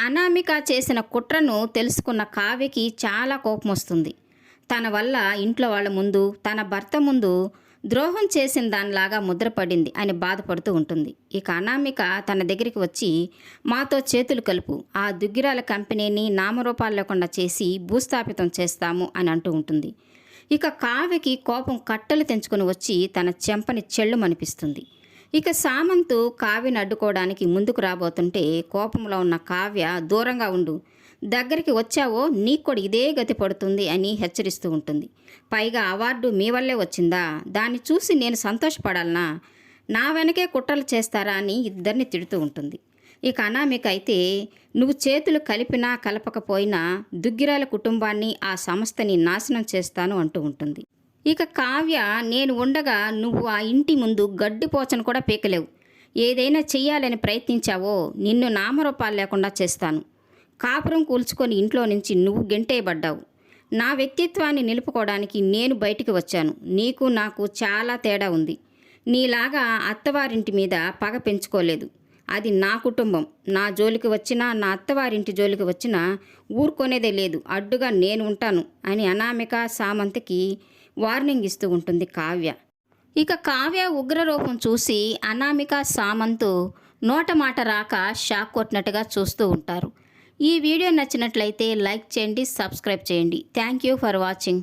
అనామిక చేసిన కుట్రను తెలుసుకున్న కావ్యకి చాలా కోపం వస్తుంది. తన వల్ల ఇంట్లో వాళ్ళ ముందు, తన భర్త ముందు ద్రోహం చేసిన దానిలాగా ముద్రపడింది అని బాధపడుతూ ఉంటుంది. ఇక అనామిక తన దగ్గరికి వచ్చి, మాతో చేతులు కలుపు, ఆ దుగ్గిరాల కంపెనీని నామరూపాలు లేకుండా చేసి భూస్థాపితం చేస్తాము అని అంటూ ఉంటుంది. ఇక కావ్యకి కోపం కట్టలు తెంచుకుని వచ్చి తన చెంపని చెళ్ళుమనిపిస్తుంది. ఇక సామంతు కావ్యని అడ్డుకోవడానికి ముందుకు రాబోతుంటే కోపంలో ఉన్న కావ్య, దూరంగా ఉండు, దగ్గరికి వచ్చావో నీకు కూడా ఇదే గతి పడుతుంది అని హెచ్చరిస్తూ ఉంటుంది. పైగా అవార్డు మీ వల్లే వచ్చిందా, దాన్ని చూసి నేను సంతోషపడాలనా, నా వెనకే కుట్రలు చేస్తారా అని ఇద్దరిని తిడుతూ ఉంటుంది. ఇక అనామిక అయితే, నువ్వు చేతులు కలిపినా కలపకపోయినా దుగ్గిరాల కుటుంబాన్ని, ఆ సంస్థని నాశనం చేస్తాను అంటూ ఉంటుంది. ఇక కావ్య, నేను ఉండగా నువ్వు ఆ ఇంటి ముందు గడ్డిపోచను కూడా పీకలేవు, ఏదైనా చెయ్యాలని ప్రయత్నించావో నిన్ను నామరూపాలు లేకుండా చేస్తాను, కాపురం కూల్చుకొని ఇంట్లో నుంచి నువ్వు గెంటేయబడ్డావు, నా వ్యక్తిత్వాన్ని నిలుపుకోవడానికి నేను బయటికి వచ్చాను, నీకు నాకు చాలా తేడా ఉంది, నీలాగా అత్తవారింటి మీద పగ పెంచుకోలేదు, అది నా కుటుంబం, నా జోలికి వచ్చినా నా అత్తవారింటి జోలికి వచ్చినా ఊరుకొనేదే లేదు, అడ్డుగా నేను ఉంటాను అని అనామిక సామంత్కి వార్నింగ్ ఇస్తూ ఉంటుంది కావ్య. ఇక కావ్య ఉగ్రరూపం చూసి అనామిక సామంత్ నోట మాట రాక షాక్ కొట్టినట్టుగా చూస్తూ ఉంటారు. ఈ వీడియో నచ్చినట్లయితే లైక్ చేయండి, సబ్స్క్రైబ్ చేయండి. Thank you for watching.